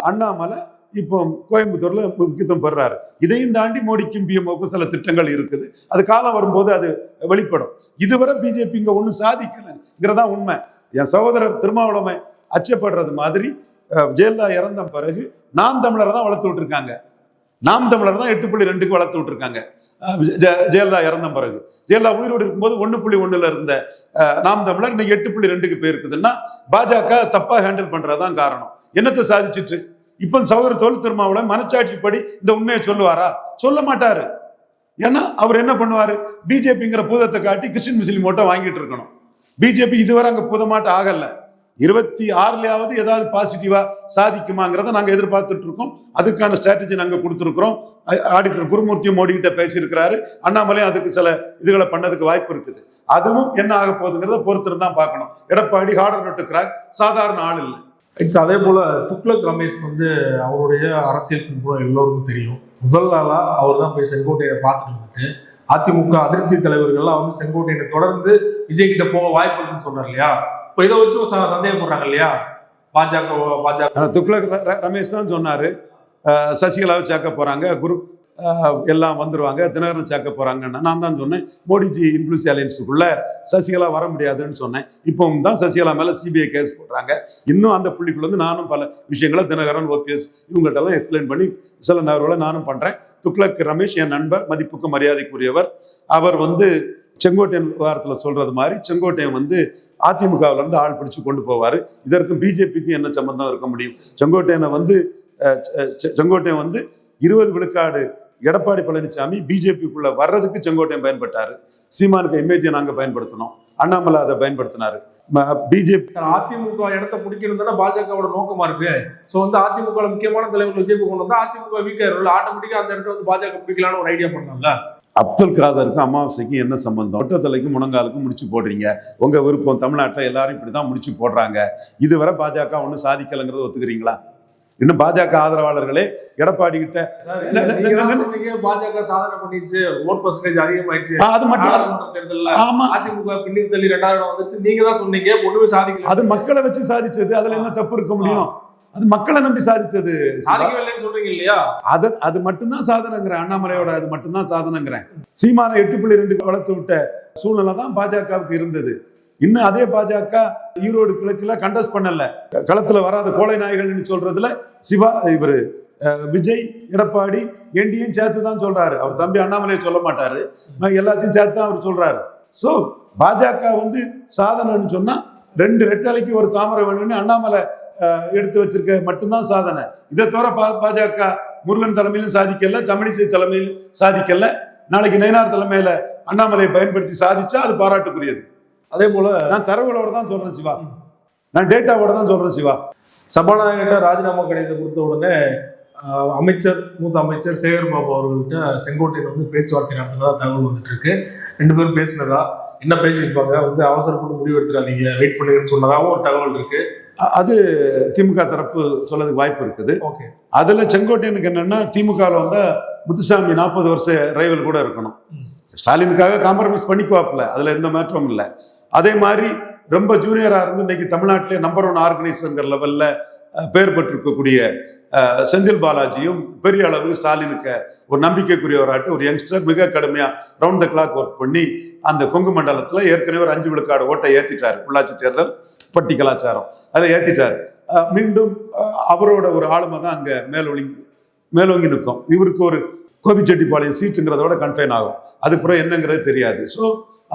அண்ணாமலை இப்போ கோயம்புத்தூர்ல முக்கியத்துவம் பெறாரு. இதையும் தாண்டி மோடிக்கும் பிஎம்ஓக்கும் சில திட்டங்கள் இருக்குது. அது காலம் வரும்போது அது வெளிப்படும். இதுவரை பிஜேபி இங்க ஒன்றும் சாதிக்கலைங்கிறதா உண்மை. என் சகோதரர் திருமாவளவன் அச்சப்படுறது மாதிரி ஜெயலலிதா இறந்த பிறகு நாம் தமிழரை தான் வளர்த்து விட்டுருக்காங்க. நாம் தமிழர் தான் 8.2க்கு வளர்த்து விட்டுருக்காங்க. ஜெயலலிதா இறந்த பிறகு, ஜெயலலிதா உயிரோடு இருக்கும்போது 1.1 இருந்த நாம் தமிழர் இன்னைக்கு 8.2க்கு போயிருக்குதுன்னா பாஜக தப்பா ஹேண்டில் பண்றதுதான் காரணம். என்னத்தை சாதிச்சிட்டு இப்ப சகோதரர் தொல் திருமாவளவன் மனச்சாட்சிப்படி இந்த உண்மையை சொல்லுவாரா? சொல்ல மாட்டாரு. ஏன்னா அவர் என்ன பண்ணுவாரு? பிஜேபிங்கிற பூதத்தை காட்டி கிறிஸ்டின் முஸ்லீம் ஓட்டை வாங்கிட்டு இருக்கணும். பிஜேபி இதுவரை அங்க பூதமாட்ட ஆகல. 26லயாவது ஏதாவது பாசிட்டிவா சாதிக்குமாங்கிறத நாங்க எதிர்பார்த்துட்டு இருக்கோம். அதுக்கான ஸ்ட்ராட்டஜி நாங்க கொடுத்துருக்கிறோம். ஆடிட்டர் குருமூர்த்தியும் மோடி கிட்ட பேசியிருக்கிறாரு. அண்ணாமலையும் அதுக்கு சில இதுகளை பண்ணதுக்கு வாய்ப்பு இருக்குது. அதுவும் என்ன ஆக போகுதுங்கிறத பொறுத்திருந்து தான் பார்க்கணும். எடப்பாடி ஹார்டர் நோட்டு கிராக், சாதாரண ஆள் இல்லை. அதே போல துக்ளக் ரமேஷ் வந்து அவருடைய அரசியல் பின்புலம் எல்லோருக்கும் தெரியும். முதல் நாளா அவர் தான் போய் செங்கோட்டையை பார்த்துட்டு வந்துட்டு அதிமுக அதிருப்தி தலைவர்கள்லாம் வந்து செங்கோட்டையை தொடர்ந்து விஜய் கிட்ட போக வாய்ப்பு இருக்குன்னு சொன்னார் இல்லையா? இப்போ இதை வச்சு சந்தேகப்படுறாங்க இல்லையா பாஜக? துக்ளக் ரமேஷ் தான் சொன்னாரு சசிகலாவை சேர்க்க போறாங்க, குரு எல்லாம் வந்துருவாங்க, தினகரன் சேர்க்க போறாங்கன்னா நான் தான் சொன்னேன் மோடிஜி இன்க்ளூசிவ் அலையன்ஸுக்குள்ள சசிகலா வர முடியாதுன்னு சொன்னேன். இப்போ தான் சசிகலா மேல சிபிஐ கேஸ் போடுறாங்க. இன்னும் அந்த புள்ளிக்குள்ள வந்து நானும் பல விஷயங்களை தினகரன் ஓபிஎஸ் இவங்ககிட்ட எல்லாம் எக்ஸ்பிளைன் பண்ணி சில நகர்வுகளை நானும் பண்றேன். துக்ளக் ரமேஷ் என் நண்பர், மதிப்புக்கு மரியாதைக்குரியவர். அவர் வந்து செங்கோட்டையன் விவகாரத்தில் சொல்றது மாதிரி செங்கோட்டையன் வந்து அதிமுகவில இருந்து ஆள் பிடிச்சு கொண்டு போவாரு. இதற்கும் பிஜேபிக்கும் என்ன சம்பந்தம் இருக்க முடியும்? செங்கோட்டையன் வந்து 20 விழுக்காடு எடப்பாடி பழனிசாமி பிஜேபிக்குள்ள வர்றதுக்கு செங்கோட்டையன் பயன்பட்டாரு. சீமானுக்கு இமேஜை நாங்க பயன்படுத்தினோம், அண்ணாமலை அதை பயன்படுத்தினாரு. பிஜேபி அதிமுக இடத்த பிடிக்கணும் தானே பாஜகவோட நோக்கமா இருக்கு. ஸோ வந்து அதிமுக முக்கியமான தலைவர்கள் விஜய் கொண்டு வந்தா அதிமுக வீக்கா இருக்கும், ஆட்டோமேட்டிக்கா அந்த இடத்துல வந்து பாஜக பிடிக்கலான்னு ஒரு ஐடியா பண்ணலாம்ல. அப்துல் காதருக்கும் அமாவாசைக்கும் என்ன சம்பந்தம்? ஒட்டத்தலைக்கும் முழங்காலுக்கும் முடிச்சு போடுறீங்க. உங்க விருப்பம். தமிழ்நாட்டில் எல்லாரும் இப்படிதான் முடிச்சு போடுறாங்க. இதுவரை பாஜக ஒன்றும் சாதிக்கலைங்கிறத ஒத்துக்கிறீங்களா? இன்னும் பாஜக ஆதரவாளர்களே எடப்பாடி கிட்ட பாஜக சாதனை பண்ணிச்சு, ஓட் பர்சன்டேஜ் அதிகமாயிடுச்சு, அது மட்டும் அதிமுக பின்னி தள்ளி 2ஆவது வந்துச்சு, நீங்க தான் சொன்னீங்க ஒண்ணுமே சாதிக்கல. அது மக்களை வச்சு சாதிச்சது, அதுல என்ன தப்பு இருக்க முடியும்? அது மக்களை நம்பி சாதிச்சது. சொல்றீங்க இல்லையா? அது மட்டும்தான் சாதனைங்கிறேன். அண்ணாமலையோட அது மட்டும்தான் சாதனைங்கிறேன். சீமான 8.2 வளர்த்து விட்ட சூழ்நிலை தான் பாஜகவுக்கு இருந்தது. இன்னும் அதே பாஜக ஈரோடு கிழக்குல கண்டஸ்ட் பண்ணல. களத்துல வராத கோழை நாய்கள்னு சொல்றதுல சிவா இவரு விஜய் எடப்பாடி என்டியும் சேர்த்து தான் சொல்றாரு. அவர் தம்பி அண்ணாமலையை சொல்ல மாட்டாரு, எல்லாத்தையும் சேர்த்து தான் அவர் சொல்றாரு. சோ பாஜக வந்து சாதனைன்னு சொன்னா 2 ரெட்டலைக்கு ஒரு தாமரை வேணும்னு அண்ணாமலை எடுத்து வச்சிருக்க மட்டும்தான் சாதனை. இதை தவிர பாஜக முருகன் தலைமையிலும் சாதிக்கல, தமிழிசை தலைமையிலும் சாதிக்கல. நாளைக்கு நயினார் தலைமையில அண்ணாமலையை பயன்படுத்தி சாதிச்சா அது பாராட்டுக்குரியது. அதே போல நான் தரவுகளோட தான் சொல்றேன் சிவா, நான் டேட்டாவோட தான் சொல்றேன் சிவா. சபாநாயகர்கிட்ட ராஜினாமா கடிதத்தை கொடுத்த உடனே மூத்த அமைச்சர் சேகர் பாபு அவர்கள்ட்ட செங்கோட்டையன் வந்து பேச்சுவார்த்தை நடத்துனதா தகவல் வந்துட்டு இருக்கு. 2 பேரும் பேசினதா, என்ன பேசியிருப்பாங்க, வந்து அவசரப்பட்டு முடிவு எடுத்துடாதீங்க, வெயிட் பண்ணுங்கன்னு சொன்னதாகவும் ஒரு தகவல் இருக்கு. அது திமுக தரப்பு சொல்லதுக்கு வாய்ப்பு இருக்குது. ஓகே. அதுல செங்கோட்டையனுக்கு என்னன்னா திமுகவில் வந்து முத்துசாமி 40 வருஷ ரைவல் கூட இருக்கணும். ஸ்டாலினுக்காக காம்ப்ரமைஸ் பண்ணிக்குவாப்புல, அதுல எந்த மாற்றமும் இல்லை. அதே மாதிரி ரொம்ப ஜூனியரா இருந்து இன்னைக்கு தமிழ்நாட்டிலே நம்பர் 1 ஆர்கனைசர்ங்கிற லெவல்ல பெயர் பெற்றிருக்கக்கூடிய செந்தில் பாலாஜியும் பெரிய அளவு ஸ்டாலினுக்கு ஒரு நம்பிக்கைக்குரியவராட்டு ஒரு யங்ஸ்டர் மிக கடுமையா ரவுண்ட் த கிளாக் ஒர்க் பண்ணி அந்த கொங்கு மண்டலத்துல ஏற்கனவே ஒரு 5 விழுக்காடு ஓட்டை ஏத்திட்டாரு. உள்ளாட்சி தேர்தல் பட்டி கலாச்சாரம் அதில் ஏத்திட்டாரு. மீண்டும் அவரோட ஒரு ஆளுமை தான் அங்க மேலோங்கி நிற்கும். இவருக்கு ஒரு கோபிச்செட்டிப்பாளையம் சீட்டுங்கிறதோட கன்ஃபைன் ஆகும். அதுக்கப்புறம் என்னங்கிறது தெரியாது. ஸோ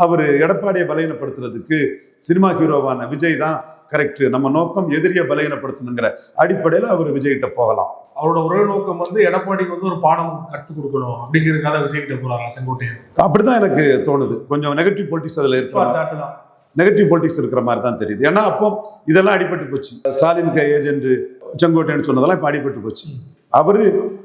அவர் எடப்பாடியை பலகீனப்படுத்துறதுக்கு சினிமா ஹீரோவான விஜய் தான் கரெக்ட். நம்ம நோக்கம் எதிரியை பலகீனப்படுத்தணுங்கிற அடிப்படையில் அவர் விஜய்கிட்ட போகலாம். அவரோட ஒரே நோக்கம் வந்து எடப்பாடிக்கு வந்து ஒரு பாடம் கற்றுக் கொடுக்கணும் அப்படிங்கிறதுக்காக விஜய்கிட்ட போறாங்க செங்கோட்டையன். அப்படிதான் எனக்கு தோணுது. கொஞ்சம் நெகட்டிவ் பொலிட்டிக்ஸ் அதில் இருக்கிற நெகட்டிவ் பொலிட்டிக்ஸ் இருக்கிற மாதிரி தான் தெரியுது. ஏன்னா அப்போ இதெல்லாம் அடிபட்டு போச்சு. ஸ்டாலினுக்கு ஏஜென்ட் செங்கோட்டையன் சொன்னதெல்லாம் இப்போ அடிபட்டு போச்சு. அவரு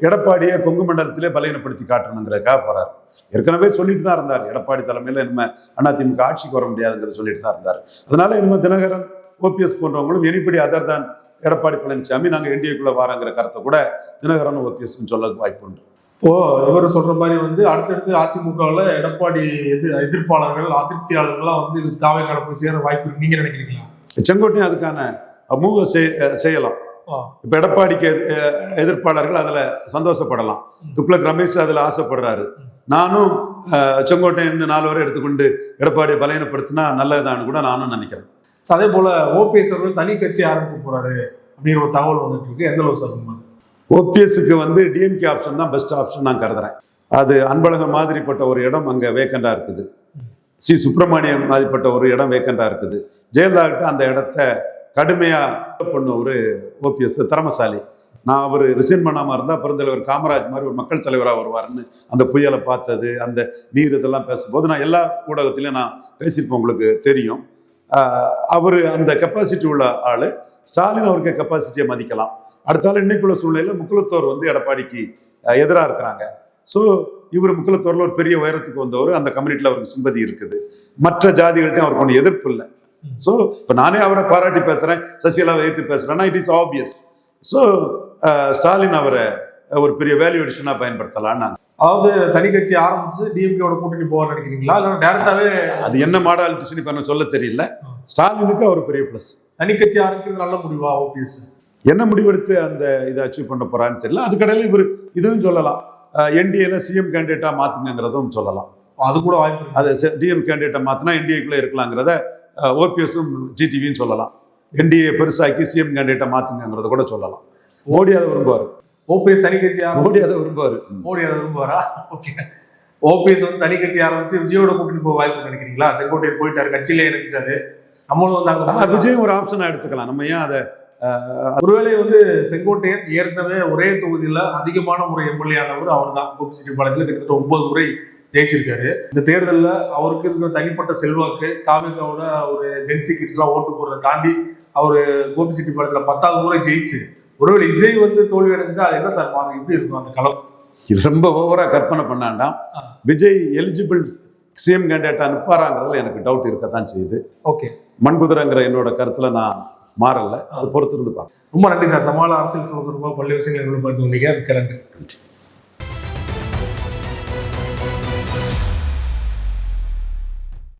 எடப்பாடியை கொங்கு மண்டலத்திலே பலகீனப்படுத்தி காட்டணுங்கிறதுக்காக போறாரு. ஏற்கனவே சொல்லிட்டு தான் இருந்தார், எடப்பாடி தலைமையில இனிமே அதிமுக ஆட்சிக்கு வர முடியாதுங்கிறத சொல்லிட்டு தான் இருந்தார். அதனால இனிமே தினகரன், ஓபிஎஸ் போன்றவங்களும் எனிபடி அதர் தான் எடப்பாடி பழனிசாமி நாங்கள் என்டிஏக்குள்ள வாராங்கிற கருத்தை கூட தினகரன் ஓபிஎஸ் சொல்ல வாய்ப்பு உண்டு. இப்போ இவர் சொல்ற மாதிரி வந்து அடுத்தடுத்து அதிமுகவில் எடப்பாடி எதிர்ப்பாளர்கள் அதிருப்தியாளர்கள்லாம் வந்து தாவே கடப்பு சேர வாய்ப்பு இருக்கு நீங்க நினைக்கிறீங்களா? செங்கோட்டையும் அதுக்கான மூவ செய்யலாம். இப்ப எடப்பாடிக்கு எதிர்ப்பாளர்கள் அதுல சந்தோஷப்படலாம். துக்ளக் ரமேஷ் அதுல ஆசைப்படுறாரு. நானும் செங்கோட்டையன் 4 வரை எடுத்துக்கொண்டு எடப்பாடியை பலகீனப்படுத்தினா நல்லதுதான் கூட நானும் நினைக்கிறேன். அதே போல ஓபிஎஸ் அவர்கள் தனி கட்சி ஆரம்பிக்க போறாரு அப்படிங்கிற ஒரு தகவல் வந்துட்டு இருக்கு. எந்த அளவு சார்? ஓபிஎஸ்க்கு வந்து டிஎம்கே ஆப்ஷன் தான் பெஸ்ட் ஆப்ஷன் நான் கருதுறேன். அது அன்பழகம் மாதிரிப்பட்ட ஒரு இடம் அங்க வேக்கண்டா இருக்குது. சி சுப்பிரமணியம் மாதிரிப்பட்ட ஒரு இடம் வேக்கண்டா இருக்குது. ஜெயலலிதா கிட்ட அந்த இடத்த கடுமையா பண்ண ஒரு ஓபிஎஸ் திறமசாலி. நான் அவர் ரிசைன் பண்ணாம இருந்தா பெருந்தலைவர் காமராஜ் மாதிரி ஒரு மக்கள் தலைவராக வருவாருன்னு அந்த புயலை பார்த்தது, அந்த நீர் இதெல்லாம் பேசும்போது நான் எல்லா ஊடகத்திலையும் நான் பேசியிருப்பேன், உங்களுக்கு தெரியும். அவர் அந்த கெப்பாசிட்டி உள்ள ஆளு. ஸ்டாலின் அவருக்கு கெப்பாசிட்டியை மதிக்கலாம். அடுத்தாலும் இன்னைக்குள்ள சூழ்நிலையில முக்குலத்தோர் வந்து எடப்பாடிக்கு எதிராக இருக்கிறாங்க. ஸோ இவர் முக்குலத்தோர்ல ஒரு பெரிய உயரத்துக்கு வந்தவர். அந்த கம்யூனிட்டியில் அவருக்கு சிம்பதி இருக்குது. மற்ற ஜாதிகள்கிட்டையும் அவருக்கு ஒன்று எதிர்ப்பு இல்லை. ஸோ இப்போ நானே அவரை பாராட்டி பேசுறேன், சசிகலாவை எதிர்த்து பேசுறேன்னா it is obvious. So Stalin அவரை ஒரு பெரிய வேல்யூ அடிஷனா பயன்படுத்தலாம். நாங்கள் அதாவது தனி கட்சி ஆரம்பிச்சு டிஎம்கேவோட கூட்டணி போக நினைக்கிறீங்களா? இல்லை டேரக்டாவே அது என்ன மாடாலிட்டிஷன் இப்ப சொல்ல தெரியல. ஸ்டாலினுக்கு அவர் பெரிய பிளஸ். தனி கட்சி ஆரம்பிக்கிறது நல்ல முடிவா? ஓபிஎஸ் என்ன முடிவெடுத்து அந்த இதை அச்சீவ் பண்ண போறான்னு தெரியல. அதுக்கடையில இவர் இதுவும் சொல்லலாம், என்டிஏல சிஎம் கேண்டிடேட்டா மாத்துங்கிறதும் சொல்லலாம். அது கூட வாய்ப்பு. அது டிஎம் கேண்டிடேட்டா மாத்தினா என்டிஏக்குள்ள இருக்கலாங்கிறத ஓபிஎஸும் டிடிவியும் சொல்லலாம். என்டிஏ பெருசாக்கி சிஎம் கேண்டிடேட்டா மாத்துங்கிறத கூட சொல்லலாம். மோடி அதை விரும்புவார். ஓபிஎஸ் தனி கட்சி மோடி அதை விரும்புவார். மோடி அதை விரும்புவாரா? ஓகே. ஓபிஎஸ் வந்து தனி கட்சி ஆரம்பிச்சு விஜயோட கூட்டணி போக வாய்ப்பு நினைக்கிறீங்களா? செங்கோட்டையர் போயிட்டாரு, கட்சியிலே இணைச்சிட்டாரு. நம்மளும் வந்து விஜய் ஒரு ஆப்ஷனா எடுத்துக்கலாம். நம்ம ஏன் அதை ஒருவேளை வந்து செங்கோட்டையன் ஏற்கனவே ஒரே தொகுதியில அதிகமான முறை எம்எல்ஏ ஆனவர் அவர் தான். கோபிச்செட்டிப்பாளையத்தில் கிட்டத்தட்ட 9 முறை ஜெயிச்சிருக்காரு. இந்த தேர்தலில் அவருக்கு இருக்கிற தனிப்பட்ட செல்வாக்கு, தாமிகாவோட ஒரு ஜென்சி கிட்ஸ்லாம் ஓட்டு போடுறத தாண்டி அவர் கோபிச்செட்டிப்பாளையத்தில் 10வது முறை ஜெயிச்சு ஒருவேளை விஜய் வந்து தோல்வி அடைஞ்சிட்டா அது என்ன சார் மாறும்? எப்படி இருக்கும் அந்த களம்? ரொம்ப ஓவரா கற்பனை பண்ணாண்டாம். விஜய் எலிஜிபிள் சிஎம் கேண்டிடேட்டா நிற்பாராங்கிறதுல எனக்கு டவுட் இருக்கத்தான் செய்யுது. ஓகே. மண்குதிரைங்கிற என்னோட கருத்துல நான் மாறல. அது பொறுத்து இருந்து பார்க்க. ரொம்ப நன்றி சார். சமாள அரசியல் சொல்றது பல்வேறு விஷயங்கள் பார்த்து வந்தீங்க. மிக்க நன்றி.